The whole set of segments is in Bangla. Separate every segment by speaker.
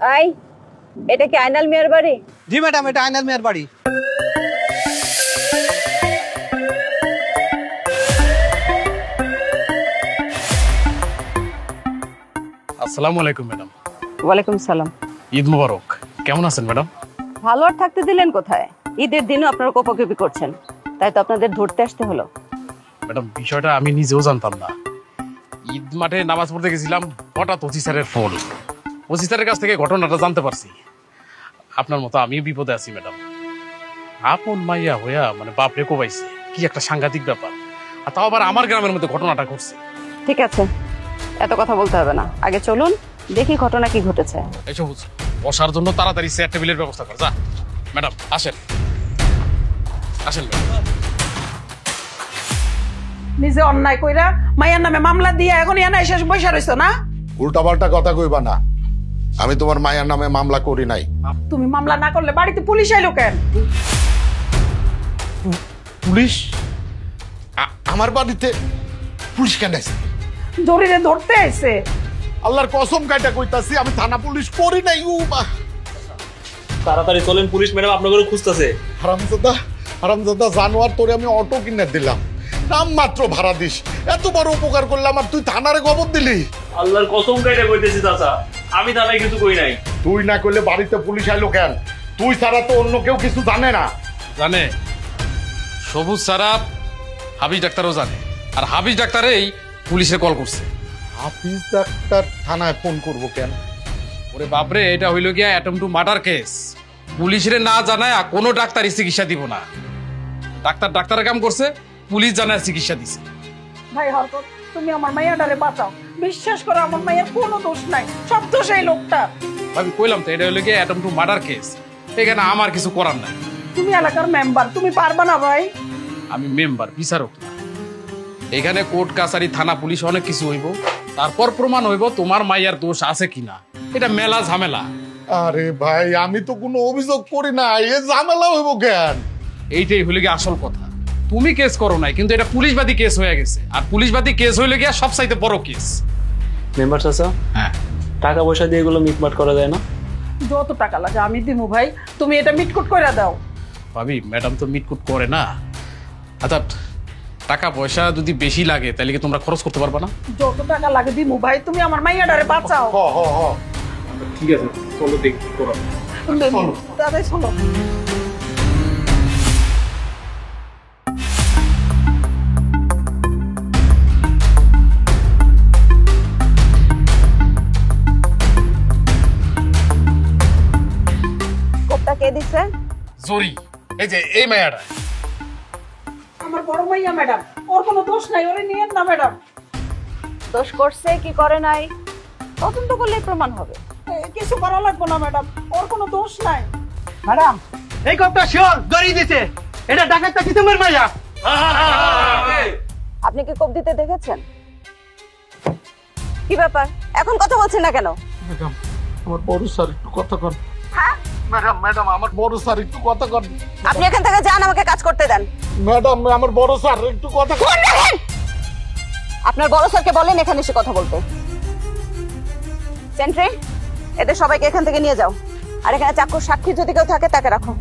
Speaker 1: আই, এটা কি আইনাল মিয়ার বাড়ি?
Speaker 2: জি ম্যাডাম, এটা আইনাল মিয়ার বাড়ি।
Speaker 3: আসসালামু আলাইকুম ম্যাডাম।
Speaker 1: ওয়ালাইকুম সালাম।
Speaker 3: ঈদ মোবারক। কেমন আছেন ম্যাডাম?
Speaker 1: ভালো আর থাকতে দিলেন কোথায়? ঈদের দিনও আপনারা কোপাকুপি করছেন, তাই তো আপনাদের ধরতে আসতে হলো।
Speaker 3: ম্যাডাম, বিষয়টা আমি নিজেও জানতাম না। ঈদ মাঠে নামাজ পড়তে গেছিলাম, হঠাৎ ওসি স্যারের ফোন। ওসি স্যারের কাছ থেকে ঘটনাটা জানতে পারছি। আপনার মতো আমিও বিপদে আছি ম্যাডাম। আপন মাইয়া হইয়া মানে বাপরে কোবাইছে, কি একটা সাংঘাতিক ব্যাপার। আর তাও আবার আমার গ্রামের মধ্যে ঘটনাটা ঘটছে।
Speaker 1: ঠিক আছে, এত কথা বলতে হবে না, আগে চলুন দেখি ঘটনা কি ঘটেছে।
Speaker 3: এই সবুজ, বসার জন্য তাড়াতাড়ি চেয়ার টেবিলের ব্যবস্থা কর। যা ম্যাডাম, আসেন আসেন ম্যাডাম।
Speaker 4: নিজে অন্যায় কইরা মাইয়ার নামে মামলা দিয়া এখন এনে এসে বসে রইছো না?
Speaker 5: উল্টাপাল্টা কথা কইবা না। আমি তোমার মায়ের নামে মামলা করি নাই।
Speaker 4: তুমি মামলা না করলে বাড়িতে পুলিশ আইলো কেন?
Speaker 5: পুলিশ? আমার বাড়িতে পুলিশ কেন আছে?
Speaker 4: জরিরে ধরতে আইছে।
Speaker 5: আল্লাহর কসম কাইটা কইতাছি আমি থানা পুলিশ করি নাই।
Speaker 6: তাড়াতাড়ি চলেন, পুলিশ ম্যাডাম আপনাকে খুঁজতেছে।
Speaker 5: হারামজাদা জানোয়ার, তোরে আমি অটো কিনে দিলাম, নাম মাত্র ভাড়া দিস, এত বড় উপকার করলাম আর তুই থানারে খবর দিলি?
Speaker 6: আল্লাহর কসম কাইটা কইতেছি চাচা, আমি থানায় কিছু কই নাই।
Speaker 5: তুই না করলে বাড়িতে পুলিশ আইলো কেন? তুই ছাড়া তো অন্য কেউ কিছু জানে না।
Speaker 3: জানে সবুজ ছাড়া হাবিজ ডাক্তারও জানে, আর হাবিজ ডাক্তারেই পুলিশে কল করছে।
Speaker 5: হাফিজ ডাক্তার থানায় ফোন করবো কেন?
Speaker 3: ওরে বাপরে, এটা হইল গিয়া অ্যাটেম্প টু মার্ডার কেস। পুলিশের না জানায় কোনো ডাক্তারই চিকিৎসা দিব না। ডাক্তারের কাম করছে, পুলিশ জানায় চিকিৎসা দিছে।
Speaker 4: ভাই হরকত, তুমি আমার মাইয়াটারে বাঁচাও। বিশ্বাস করো আমার মাইয়ার কোনো দোষ নাই, সব দোষ এই লোকটা।
Speaker 3: আমি কইলাম তো, এটা হইল গিয়া অ্যাটেম্প টু মার্ডার কেস। এখানে আমার কিছু করার নাই।
Speaker 4: তুমি এলাকার মেম্বার, তুমি পারবা না ভাই?
Speaker 3: আমি মেম্বার, বিচারক না। এখানে কোর্ট কাছারি থানা পুলিশ অনেক কিছু হইব, তারপর প্রমাণ হইব তোমার মাইয়ার দোষ আছে কিনা। এটা মেলা ঝামেলা।
Speaker 5: আরে ভাই, আমি তো কোনো অভিযোগ করি না, এ ঝামেলা হইব কেন?
Speaker 3: এইটাই হইলে গিয়ে আসল কথা। তুমি কেস করো নাই, কিন্তু এটা পুলিশবাদী কেস হয়ে গেছে। আর পুলিশবাদী কেস হইলে গিয়া সবচাইতে বড় কেস।
Speaker 6: মেম্বার চাচা,
Speaker 3: হ্যাঁ,
Speaker 6: টাকা পয়সা দিয়ে এগুলো মিটমাট করা যায় না?
Speaker 4: যত টাকা লাগে আমি দিমু ভাই, তুমি এটা মিটকুট কইরা দাও।
Speaker 3: ভাবি, ম্যাডাম তো মিটকুট করে না। আচ্ছা, টাকা পয়সা যদি বেশি লাগে তাহলে কি তোমরা খরচ করতে পারবা না?
Speaker 4: যত টাকা লাগে দিমু ভাই, তুমি আমার মাইয়াটারে বাঁচাও।
Speaker 3: ঠিক আছে, চলো দেখি করো।
Speaker 4: তাড়াতাড়ি চলো।
Speaker 1: কোপটা কে দিছে?
Speaker 3: জরি, এই যে এই মায়াটা।
Speaker 4: আমার বড় মাইয়া ম্যাডাম, ওর কোনো দোষ নাই, ওরে নিয়েন না ম্যাডাম।
Speaker 1: দোষ করছে কি করে নাই তদন্ত করলেই প্রমাণ হবে।
Speaker 4: কিছু করা লাগবে না ম্যাডাম, ওর কোনো দোষ নাই।
Speaker 2: ম্যাডাম, এই কোপটা শিওর জড়িয়ে দিছে। এটা ডাকাতটা কি তোমার মাইয়া?
Speaker 1: আপনি কি কোপ দিতে দেখেছেন? কি ব্যাপার, এখন কথা বলছেন না কেন?
Speaker 5: ম্যাডাম, আমার বড় স্যার একটু কথা কন।
Speaker 1: হ্যাঁ,
Speaker 5: ম্যাডাম আমার বড় স্যার একটু কথা কন।
Speaker 1: আপনি এখান থেকে যান, আমাকে কাজ করতে দেন।
Speaker 5: ম্যাডাম, আমার বড় স্যার একটু কথা কন।
Speaker 1: আপনার বড় স্যারকে বলেন এখানে এসে কথা বলতে। সেন্ট্রি, এদের সবাইকে এখান থেকে নিয়ে যাও। আর এখানে চাক্ষুষ সাক্ষী যদি কেউ থাকে তাকে রাখো।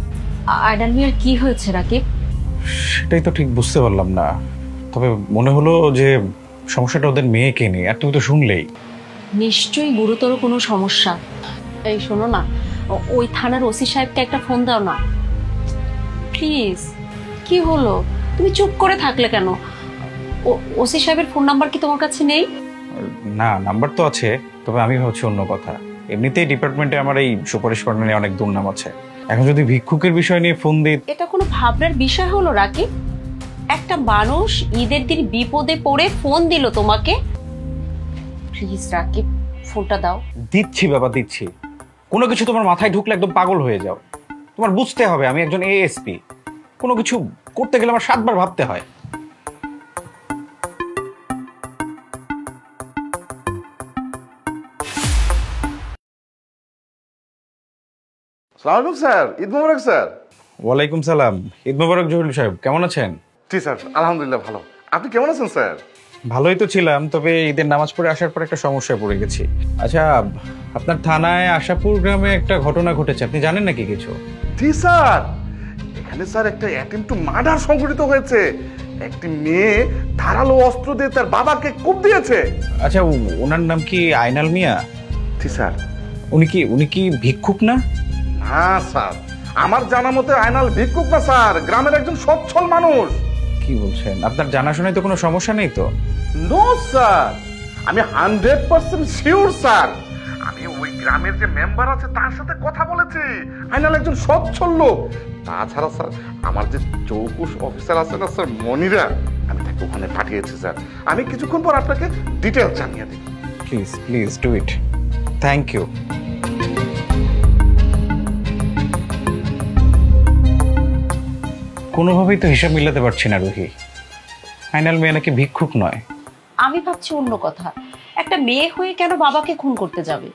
Speaker 7: আইনাল মিয়ার কি হয়েছে রাকিব?
Speaker 8: সেটাই তো ঠিক বুঝতে পারলাম না, তবে মনে হলো যে সমস্যাটা ওদের মেয়েকে নিয়ে। আর তুমি তো শুনলেই,
Speaker 7: নিশ্চয়ই গুরুতর কোনো সমস্যা। এই শোনো না, ওই থানার ওসি সাহেবকে একটা ফোন দাও না প্লিজ। কি হলো, তুমি চুপ করে থাকলে কেন? ওসি সাহেবের ফোন নাম্বার কি তোমার কাছে নেই?
Speaker 8: না, নাম্বার তো আছে, তবে আমি ভাবছি অন্য কথা। এমনিতেই ডিপার্টমেন্টে আমার এই সুপারিশ করা নিয়ে অনেক দুর্নাম আছে। এখন যদি ভিক্ষুকের বিষয় নিয়ে ফোন দিই,
Speaker 7: এটা কোনো ভাবনার বিষয় হলো রাকিব? একটা মানুষ ঈদের দিন বিপদে পড়ে ফোন দিল তোমাকে। প্লিজ রাকিব, ফোনটা দাও।
Speaker 8: দিচ্ছি বাবা, দিচ্ছি। কোনো কিছু তোমার মাথায় ঢুকলে একদম পাগল হয়ে যাও। তোমার বুঝতে হবে আমি একজন এএসপি। কোনো কিছু করতে গেলে আমার 7 বার ভাবতে হয়।
Speaker 9: সালামালাইকুম স্যার, ঈদ মোবারক স্যার।
Speaker 8: ওয়ালাইকুম সালাম, ঈদ মোবারক জহিরুল সাহেব, কেমন আছেন?
Speaker 9: জি স্যার, আলহামদুলিল্লাহ ভালো। আপনি কেমন আছেন স্যার?
Speaker 8: ভালোই তো ছিলাম, তবে ঈদের নামাজ পড়ে আসার পর একটা সমস্যায় পড়ে গেছি। আচ্ছা, আপনার থানায় আশাপুর গ্রামে একটা ঘটনা ঘটেছে, আপনি জানেন নাকি কিছু?
Speaker 5: জি স্যার, এখানে স্যার একটা অ্যাটেম্প টু মার্ডার সংঘটিত হয়েছে। একটি মেয়ে ধারালো অস্ত্র দিয়ে তার বাবাকে কোপ দিয়েছে।
Speaker 8: আচ্ছা, ওনার নাম কি আইনাল মিয়া?
Speaker 5: জি স্যার।
Speaker 8: উনি কি ভিক্ষুক না?
Speaker 5: না স্যার, আমার জানা মতে আইনাল ভিক্ষুক না স্যার, গ্রামের একজন সচ্ছল মানুষ।
Speaker 8: কি বলছেন? আপনার জানাশোনায় তো কোনো সমস্যা নেই তো?
Speaker 5: নো স্যার, আমি 100% শিওর স্যার। আমি ওই গ্রামের যে মেম্বার আছে তার সাথে কথা বলেছি। আইনাল একজন সচ্ছল লোক। তাছাড়া স্যার, আমার যে চৌকুশ অফিসার আছে না স্যার, মনিরা, আমি তাকে ওখানে পাঠিয়েছি স্যার। আমি কিছুক্ষণ পর আপনাকে ডিটেলস জানিয়ে দিই।
Speaker 8: Please do it. Thank you. কোনোভাবেই তো হিসাব মিলাতে পারছি না রুহি। আইনাল মেয়ে নাকি ভিক্ষুক নয়।
Speaker 7: আমি ভাবছি অন্য কথা, একটা মেয়ে হয়ে কেন বাবাকে খুন করতে যাবে?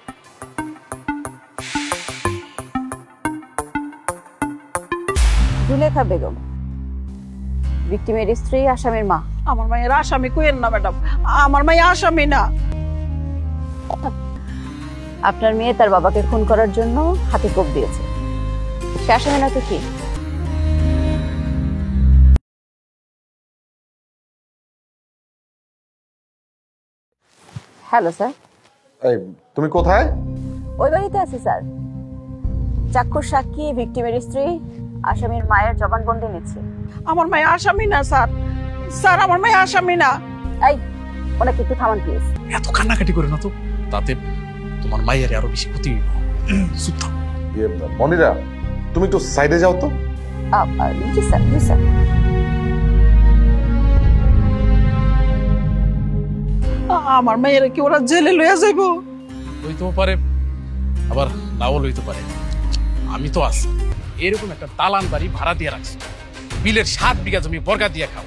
Speaker 1: জুলেখা বেগম, ভিকটিমের স্ত্রী, আসামির মা।
Speaker 4: আমার মায়ের আসামি কইেন না ম্যাডাম, আমার মায়ের আসামি না।
Speaker 1: আপনার মেয়ে তার বাবাকে খুন করার জন্য হাতে কোপ দিয়েছে, সে আসামি না তো কি? Hello sir.
Speaker 5: এই, তুমি কোথায়?
Speaker 1: ওই বাড়িতে আছি স্যার। চাক্ষুষ সাক্ষী, ভিকটিমের স্ত্রী, আসামির মায়ের জবানবন্দি নিচ্ছে।
Speaker 4: আমার মায়ের আসামি না স্যার, স্যার আমার মায়ের আসামি না।
Speaker 1: এই, ওনাকে একটু থামান প্লিজ।
Speaker 3: এত কান্নাকাটি করে না তো, তাতে তোমার মায়ের আরো বেশি ক্ষতি হইব। চুপ থাক।
Speaker 5: মনিরা, তুমি একটু সাইডে যাও তো।
Speaker 1: জি স্যার, জি স্যার।
Speaker 4: আমার মায়ের কি ওরা জেলে লইয়া যাইব?
Speaker 3: হইতেও পারে, আবার নাও লইতে পারে। আমি তো আছি, এরকম একটা দালান বাড়ি ভাড়া দিয়ে রাখছি, বিলের 7 বিঘা জমি বর্গা দিয়ে খাও,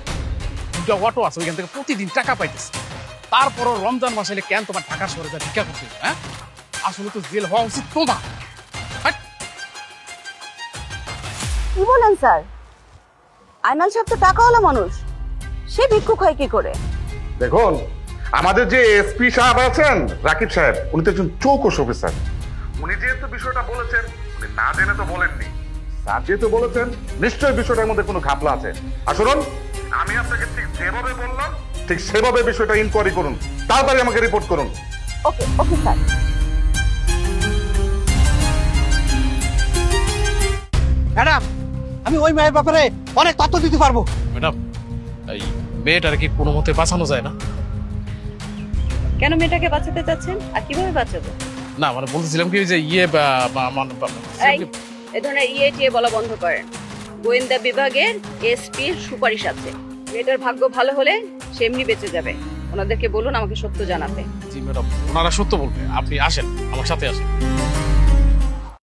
Speaker 3: 2টা অটো আছে, ওইখান থেকে প্রতিদিন টাকা পাইতেছে। তারপরও রমজান মাস এলে কেন তোমার ঢাকা শহরে যা ভিক্ষা করতে হবে? হ্যাঁ, আসলে তো জেল হওয়া উচিত তোমার।
Speaker 1: কি বলেন স্যার? আইনাল সাহেব তো টাকাওয়ালা মানুষ, সে ভিক্ষুক হয় কি করে?
Speaker 5: দেখুন, আমাদের যে এসপি সাহেব আছেন, রাকিব সাহেব, উনি তো একজন চৌকুশ অফিসার। উনি যেহেতু বিষয়টা বলেছেন, উনি না জেনে তো বলেননি। স্যার যেহেতু বলেছেন, নিশ্চয়ই বিষয়টার মধ্যে কোনো ঘাপলা আছে। আর শুনুন, আমি আপনাকে ঠিক যেভাবে বললাম ঠিক সেভাবে বিষয়টা ইনকোয়ারি করুন, তাড়াতাড়ি আমাকে রিপোর্ট করুন।
Speaker 1: ওকে ওকে স্যার।
Speaker 2: ম্যাডাম, আমি ওই মায়ের ব্যাপারে অনেক তথ্য দিতে পারবো।
Speaker 3: ম্যাডাম, এই মেয়েটার কি কোনো মতে বাঁচানো যায় না?
Speaker 1: কেন মেয়েটাকে বাঁচাতে চাচ্ছেন, আর কিভাবে বাঁচাবো?
Speaker 3: না, মানে বলতেছিলাম কি যে
Speaker 1: এই ধরনের টিয়ে বলা বন্ধ করেন। গোয়েন্দা বিভাগের এসপির সুপারিশ আছে। মেয়েটার ভাগ্য ভালো হলে সে এমনি বেঁচে যাবে। ওনাদেরকে বলুন আমাকে সত্য জানাতে।
Speaker 3: জি ম্যাডাম, ওনারা সত্য বলবে। আপনি আসেন, আমার সাথে আসেন।